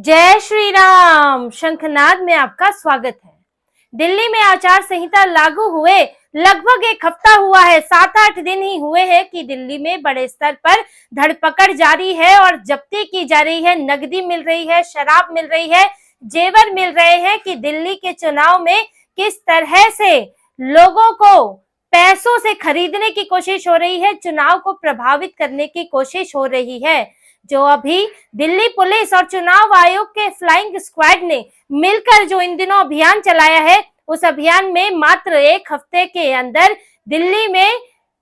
जय श्री राम। शंखनाद में आपका स्वागत है। दिल्ली में आचार संहिता लागू हुए लगभग एक हफ्ता हुआ है। 7-8 दिन ही हुए हैं कि दिल्ली में बड़े स्तर पर धरपकड़ जारी है और जब्ती की जा रही है। नकदी मिल रही है, शराब मिल रही है, जेवर मिल रहे हैं कि दिल्ली के चुनाव में किस तरह से लोगों को पैसों से खरीदने की कोशिश हो रही है, चुनाव को प्रभावित करने की कोशिश हो रही है। जो अभी दिल्ली पुलिस और चुनाव आयोग के फ्लाइंग स्क्वाड ने मिलकर जो इन दिनों अभियान चलाया है, उस अभियान में मात्र एक हफ्ते के अंदर दिल्ली में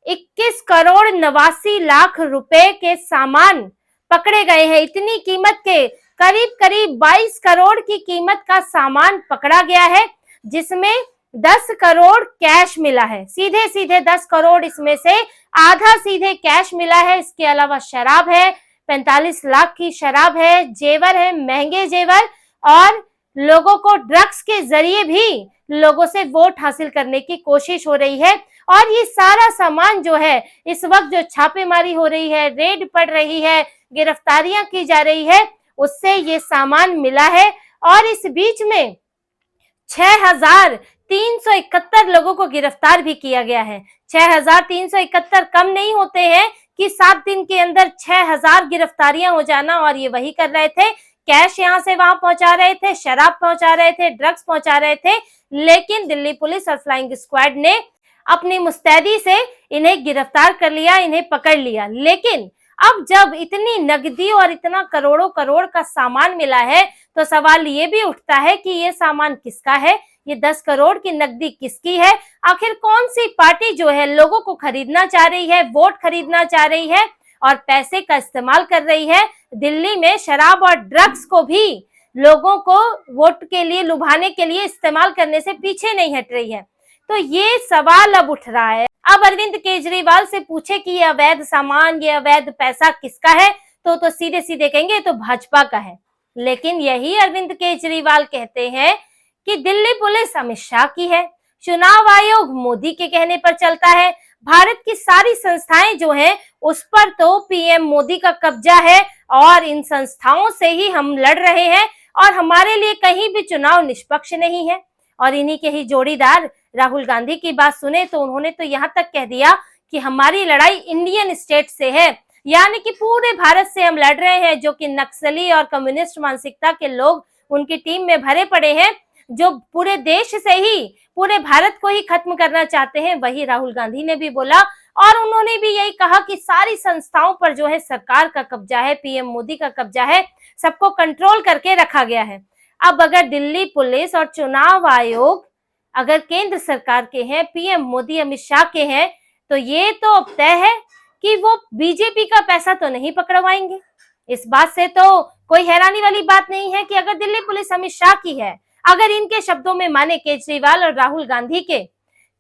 21 करोड़ 89 लाख रुपए के सामान पकड़े गए हैं। इतनी कीमत के करीब 22 करोड़ की कीमत का सामान पकड़ा गया है, जिसमें 10 करोड़ कैश मिला है। सीधे 10 करोड़, इसमें से आधा सीधे कैश मिला है। इसके अलावा शराब है, 45 लाख की शराब है, जेवर है, महंगे जेवर, और लोगों को ड्रग्स के जरिए भी लोगों से वोट हासिल करने की कोशिश हो रही है। और ये सारा सामान जो है, इस वक्त जो छापेमारी हो रही है, रेड पड़ रही है, गिरफ्तारियां की जा रही है, उससे ये सामान मिला है। और इस बीच में 6371 लोगों को गिरफ्तार भी किया गया है। 6371 कम नहीं होते हैं कि 7 दिन के अंदर 6000 गिरफ्तारियां हो जाना। और ये वही कर रहे थे, कैश यहां से वहां पहुंचा रहे थे, शराब पहुंचा रहे थे, ड्रग्स पहुंचा रहे थे। लेकिन दिल्ली पुलिस और फ्लाइंग स्क्वाड ने अपनी मुस्तैदी से इन्हें गिरफ्तार कर लिया, इन्हें पकड़ लिया। लेकिन अब जब इतनी नकदी और इतना करोड़ों करोड़ का सामान मिला है, तो सवाल ये भी उठता है कि ये सामान किसका है, ये 10 करोड़ की नकदी किसकी है। आखिर कौन सी पार्टी जो है लोगों को खरीदना चाह रही है, वोट खरीदना चाह रही है और पैसे का इस्तेमाल कर रही है। दिल्ली में शराब और ड्रग्स को भी लोगों को वोट के लिए, लुभाने के लिए इस्तेमाल करने से पीछे नहीं हट रही है। तो ये सवाल अब उठ रहा है। अब अरविंद केजरीवाल से पूछे कि ये अवैध सामान, ये अवैध पैसा किसका है, तो सीधे कहेंगे तो भाजपा का है। लेकिन यही अरविंद केजरीवाल कहते हैं कि दिल्ली पुलिस अमित शाह की है, चुनाव आयोग मोदी के कहने पर चलता है, भारत की सारी संस्थाएं जो हैं उस पर तो पीएम मोदी का कब्जा है और इन संस्थाओं से ही हम लड़ रहे हैं और हमारे लिए कहीं भी चुनाव निष्पक्ष नहीं है। और इन्हीं के ही जोड़ीदार राहुल गांधी की बात सुने तो उन्होंने तो यहां तक कह दिया कि हमारी लड़ाई इंडियन स्टेट से है, यानी कि पूरे भारत से हम लड़ रहे हैं। जो कि नक्सली और कम्युनिस्ट मानसिकता के लोग उनकी टीम में भरे पड़े हैं, जो पूरे देश से ही, पूरे भारत को ही खत्म करना चाहते हैं, वही राहुल गांधी ने भी बोला। और उन्होंने भी यही कहा कि सारी संस्थाओं पर जो है सरकार का कब्जा है, पीएम मोदी का कब्जा है, सबको कंट्रोल करके रखा गया है। अब अगर दिल्ली पुलिस और चुनाव आयोग अगर केंद्र सरकार के हैं, पीएम मोदी अमित शाह के हैं, तो ये तो अब तय है कि वो बीजेपी का पैसा तो नहीं पकड़वाएंगे। इस बात से तो कोई हैरानी वाली बात नहीं है कि अगर दिल्ली पुलिस अमित शाह की है, अगर इनके शब्दों में माने केजरीवाल और राहुल गांधी के,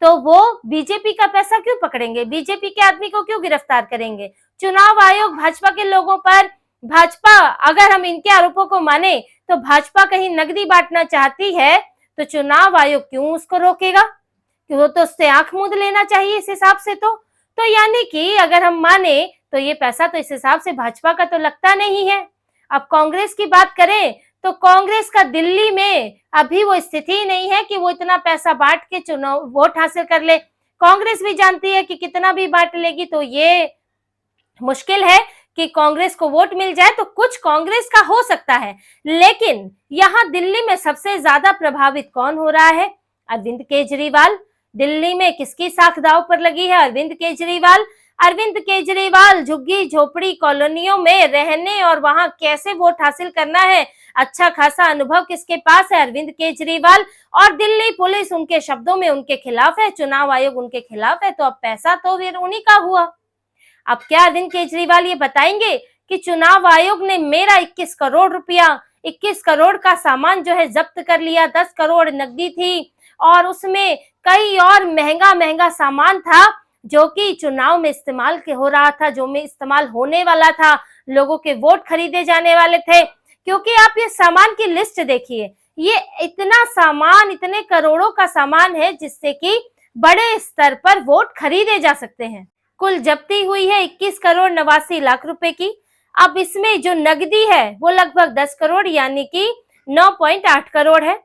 तो वो बीजेपी का पैसा क्यों पकड़ेंगे, बीजेपी के आदमी को क्यों गिरफ्तार करेंगे। चुनाव आयोग भाजपा के लोगों पर, भाजपा, अगर हम इनके आरोपों को माने तो भाजपा कहीं नकदी बांटना चाहती है, तो चुनाव आयोग क्यों उसको रोकेगा, क्यों, तो उससे आंख मूंद लेना चाहिए इस हिसाब से। तो यानी कि अगर हम माने तो ये पैसा तो इस हिसाब से भाजपा का तो लगता नहीं है। अब कांग्रेस की बात करें तो कांग्रेस का दिल्ली में अभी वो स्थिति नहीं है कि वो इतना पैसा बांट के चुनाव वोट हासिल कर ले। कांग्रेस भी जानती है कि कितना भी बांट लेगी तो ये मुश्किल है कि कांग्रेस को वोट मिल जाए। तो कुछ कांग्रेस का हो सकता है, लेकिन यहाँ दिल्ली में सबसे ज्यादा प्रभावित कौन हो रहा है? अरविंद केजरीवाल। दिल्ली में किसकी साख दांव पर लगी है? अरविंद केजरीवाल। अरविंद केजरीवाल झुग्गी झोपड़ी कॉलोनियों में रहने और वहां कैसे वोट हासिल करना है, अच्छा खासा अनुभव किसके पास है? अरविंद केजरीवाल। और दिल्ली पुलिस उनके शब्दों में उनके खिलाफ है, चुनाव आयोग उनके खिलाफ है, तो अब पैसा तो फिर उन्हीं का हुआ। अब क्या अरविंद केजरीवाल ये बताएंगे कि चुनाव आयोग ने मेरा 21 करोड़ रुपया, 21 करोड़ का सामान जो है जब्त कर लिया, 10 करोड़ नकदी थी और उसमें कई और महंगा सामान था जो कि चुनाव में इस्तेमाल हो रहा था, जो में इस्तेमाल होने वाला था, लोगों के वोट खरीदे जाने वाले थे। क्योंकि आप ये सामान की लिस्ट देखिए, ये इतना सामान, इतने करोड़ों का सामान है जिससे कि बड़े स्तर पर वोट खरीदे जा सकते हैं। कुल जब्ती हुई है 21 करोड़ 89 लाख रुपए की। अब इसमें जो नकदी है वो लगभग 10 करोड़ यानी कि 9.8 करोड़ है।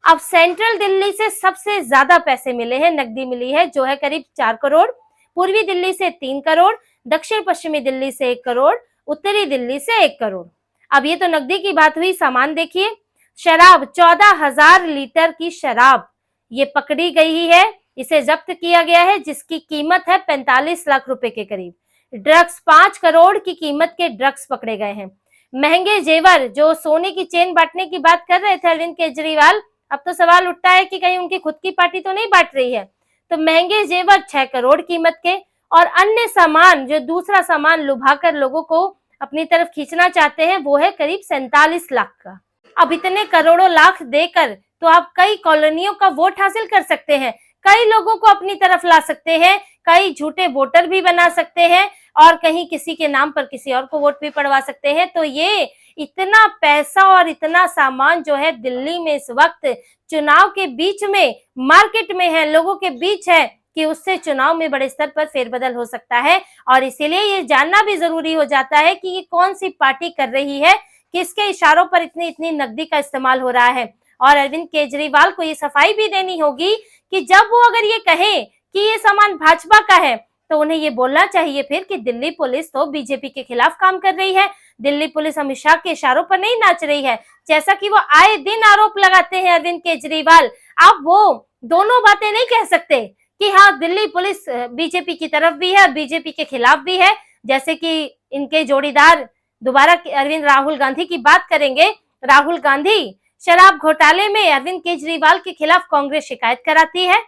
अब सेंट्रल दिल्ली से सबसे ज्यादा पैसे मिले हैं, नकदी मिली है जो है करीब 4 करोड़, पूर्वी दिल्ली से 3 करोड़, दक्षिण पश्चिमी दिल्ली से 1 करोड़, उत्तरी दिल्ली से 1 करोड़। अब ये तो नकदी की बात हुई। सामान देखिए, शराब 14,000 लीटर की शराब ये पकड़ी गई है, इसे जब्त किया गया है जिसकी कीमत है 45 लाख रुपए के करीब। ड्रग्स 5 करोड़ की कीमत के ड्रग्स पकड़े गए हैं। महंगे जेवर, जो सोने की चेन बांटने की बात कर रहे थे अरविंद केजरीवाल, अब तो सवाल उठता है कि कहीं उनकी खुद की पार्टी तो नहीं बांट रही है। तो महंगे जेवर 6 करोड़ कीमत के, और अन्य सामान जो दूसरा सामान लुभाकर लोगों को अपनी तरफ खींचना चाहते हैं वो है करीब 47 लाख का। अब इतने करोड़ों लाख देकर तो आप कई कॉलोनियों का वोट हासिल कर सकते हैं, कई लोगों को अपनी तरफ ला सकते हैं, कई झूठे वोटर भी बना सकते हैं और कहीं किसी के नाम पर किसी और को वोट भी पड़वा सकते हैं। तो ये इतना पैसा और इतना सामान जो है दिल्ली में इस वक्त चुनाव के बीच में मार्केट में है, लोगों के बीच है, कि उससे चुनाव में बड़े स्तर पर फेरबदल हो सकता है। और इसीलिए ये जानना भी जरूरी हो जाता है कि ये कौन सी पार्टी कर रही है, किसके इशारों पर इतनी इतनी नकदी का इस्तेमाल हो रहा है। और अरविंद केजरीवाल को ये सफाई भी देनी होगी कि जब वो अगर ये कहें कि ये सामान भाजपा का है तो उन्हें ये बोलना चाहिए फिर कि दिल्ली पुलिस तो बीजेपी के खिलाफ काम कर रही है, दिल्ली पुलिस अमित शाह के इशारों पर नहीं नाच रही है, जैसा कि वो आए दिन आरोप लगाते हैं अरविंद केजरीवाल। अब वो दोनों बातें नहीं कह सकते कि हाँ दिल्ली पुलिस बीजेपी की तरफ भी है, बीजेपी के खिलाफ भी है। जैसे कि इनके जोड़ीदार दोबारा अरविंद राहुल गांधी की बात करेंगे, राहुल गांधी शराब घोटाले में अरविंद केजरीवाल के खिलाफ कांग्रेस शिकायत कराती है।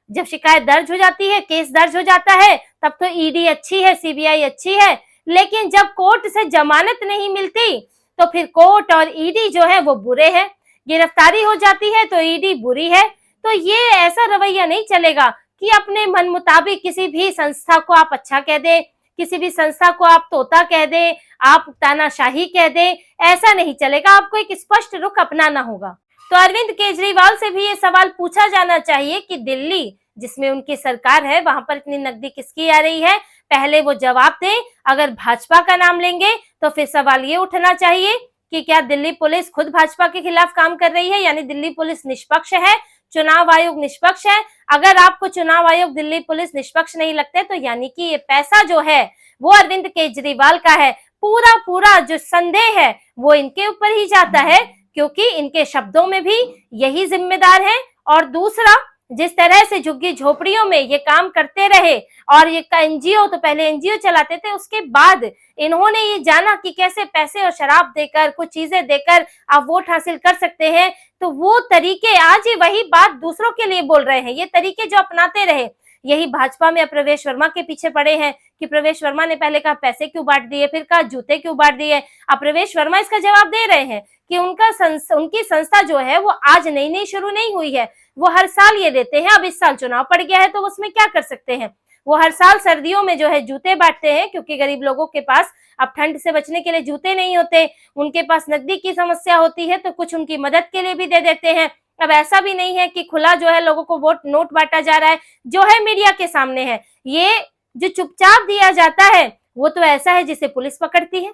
जब शिकायत दर्ज हो जाती है, केस दर्ज हो जाता है, तब तो ईडी अच्छी है, सीबीआई अच्छी है, लेकिन जब कोर्ट से जमानत नहीं मिलती तो फिर कोर्ट और ईडी जो है वो बुरे हैं। गिरफ्तारी हो जाती है तो ईडी बुरी है। तो ये ऐसा रवैया नहीं चलेगा कि अपने मन मुताबिक किसी भी संस्था को आप अच्छा कह दे, किसी भी संस्था को आप तोता कह दे, आप तानाशाही कह दे, ऐसा नहीं चलेगा। आपको एक स्पष्ट रुख अपनाना होगा। तो अरविंद केजरीवाल से भी ये सवाल पूछा जाना चाहिए कि दिल्ली जिसमें उनकी सरकार है वहां पर इतनी नकदी किसकी आ रही है, पहले वो जवाब दें। अगर भाजपा का नाम लेंगे तो फिर सवाल ये उठना चाहिए कि क्या दिल्ली पुलिस खुद भाजपा के खिलाफ काम कर रही है, यानी दिल्ली पुलिस निष्पक्ष है, चुनाव आयोग निष्पक्ष है। अगर आपको चुनाव आयोग, दिल्ली पुलिस निष्पक्ष नहीं लगते तो यानी कि ये पैसा जो है वो अरविंद केजरीवाल का है। पूरा पूरा जो संदेह है वो इनके ऊपर ही जाता है, क्योंकि इनके शब्दों में भी यही जिम्मेदार है। और दूसरा, जिस तरह से झुग्गी झोपड़ियों में ये काम करते रहे और ये एनजीओ, तो पहले एनजीओ चलाते थे, उसके बाद इन्होंने ये जाना कि कैसे पैसे और शराब देकर, कुछ चीजें देकर आप वोट हासिल कर सकते हैं। तो वो तरीके आज ही वही बात दूसरों के लिए बोल रहे हैं। ये तरीके जो अपनाते रहे, यही भाजपा में प्रवेश वर्मा के पीछे पड़े हैं कि प्रवेश वर्मा ने पहले कहा पैसे क्यों बांट दिए, फिर कहा जूते क्यों बांट दिए। अब प्रवेश वर्मा इसका जवाब दे रहे हैं कि उनकी संस्था जो है वो आज नई नई शुरू नहीं हुई है, वो हर साल ये देते हैं। अब इस साल चुनाव पड़ गया है तो उसमें क्या कर सकते हैं, वो हर साल सर्दियों में जो है जूते बांटते हैं, क्योंकि गरीब लोगों के पास अब ठंड से बचने के लिए जूते नहीं होते, उनके पास नकदी की समस्या होती है, तो कुछ उनकी मदद के लिए भी दे देते हैं। अब ऐसा भी नहीं है कि खुला जो है लोगों को वोट नोट बांटा जा रहा है, जो है मीडिया के सामने है। ये जो चुपचाप दिया जाता है वो तो ऐसा है जिसे पुलिस पकड़ती है,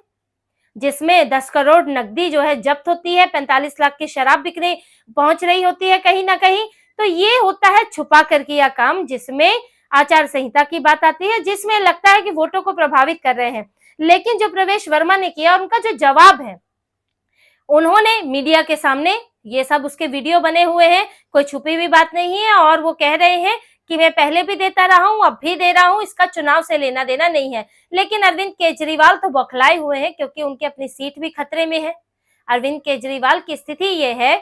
जिसमें 10 करोड़ नकदी जो है जब्त होती है, 45 लाख की शराब बिकने पहुंच रही होती है कहीं ना कहीं। तो ये होता है छुपा कर किया काम, जिसमें आचार संहिता की बात आती है, जिसमें लगता है कि वोटों को प्रभावित कर रहे हैं। लेकिन जो प्रवेश वर्मा ने किया, उनका जो जवाब है, उन्होंने मीडिया के सामने, ये सब उसके वीडियो बने हुए हैं, कोई छुपी हुई बात नहीं है, और वो कह रहे हैं कि मैं पहले भी देता रहा हूं, अब भी दे रहा हूं, इसका चुनाव से लेना देना नहीं है। लेकिन अरविंद केजरीवाल तो बौखलाए हुए हैं, क्योंकि उनकी अपनी सीट भी खतरे में है। अरविंद केजरीवाल की स्थिति ये है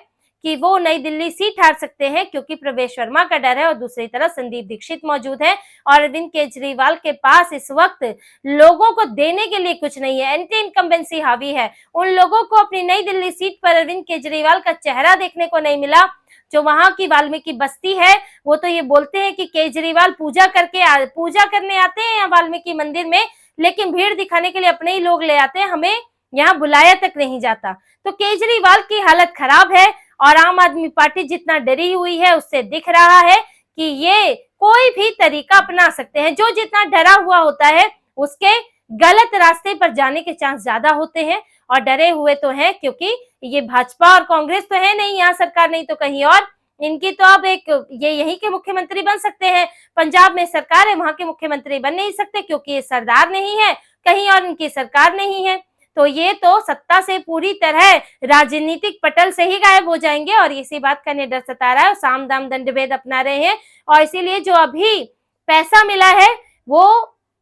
कि वो नई दिल्ली सीट हार सकते हैं, क्योंकि प्रवेश वर्मा का डर है और दूसरी तरफ संदीप दीक्षित मौजूद है। और अरविंद केजरीवाल के पास इस वक्त लोगों को देने के लिए कुछ नहीं है, एंटी इनकम्बेंसी हावी है। उन लोगों को अपनी नई दिल्ली सीट पर अरविंद केजरीवाल का चेहरा देखने को नहीं मिला। जो वहां की वाल्मीकि बस्ती है, वो तो ये बोलते हैं कि केजरीवाल पूजा करने आते हैं यहाँ वाल्मीकि मंदिर में, लेकिन भीड़ दिखाने के लिए अपने ही लोग ले आते हैं, हमें यहाँ बुलाया तक नहीं जाता। तो केजरीवाल की हालत खराब है, और आम आदमी पार्टी जितना डरी हुई है उससे दिख रहा है कि ये कोई भी तरीका अपना सकते हैं। जो जितना डरा हुआ होता है उसके गलत रास्ते पर जाने के चांस ज्यादा होते हैं। और डरे हुए तो हैं क्योंकि ये भाजपा और कांग्रेस तो है नहीं यहाँ सरकार, नहीं तो कहीं और इनकी तो अब एक ये यहीं के मुख्यमंत्री बन सकते हैं। पंजाब में सरकार है, वहां के मुख्यमंत्री बन नहीं सकते क्योंकि ये सरदार नहीं है, कहीं और इनकी सरकार नहीं है। तो ये तो सत्ता से पूरी तरह राजनीतिक पटल से ही गायब हो जाएंगे और इसी बात का इन्हें डर सता रहा है। साम दाम दंड भेद अपना रहे हैं और इसीलिए जो अभी पैसा मिला है वो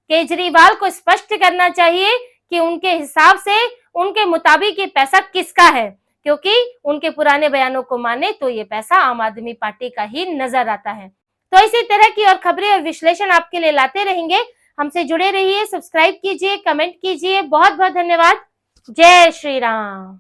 केजरीवाल को स्पष्ट करना चाहिए कि उनके हिसाब से, उनके मुताबिक ये पैसा किसका है, क्योंकि उनके पुराने बयानों को माने तो ये पैसा आम आदमी पार्टी का ही नजर आता है। तो इसी तरह की और खबरें और विश्लेषण आपके लिए लाते रहेंगे। हमसे जुड़े रहिए, सब्सक्राइब कीजिए, कमेंट कीजिए। बहुत बहुत धन्यवाद। जय श्री राम।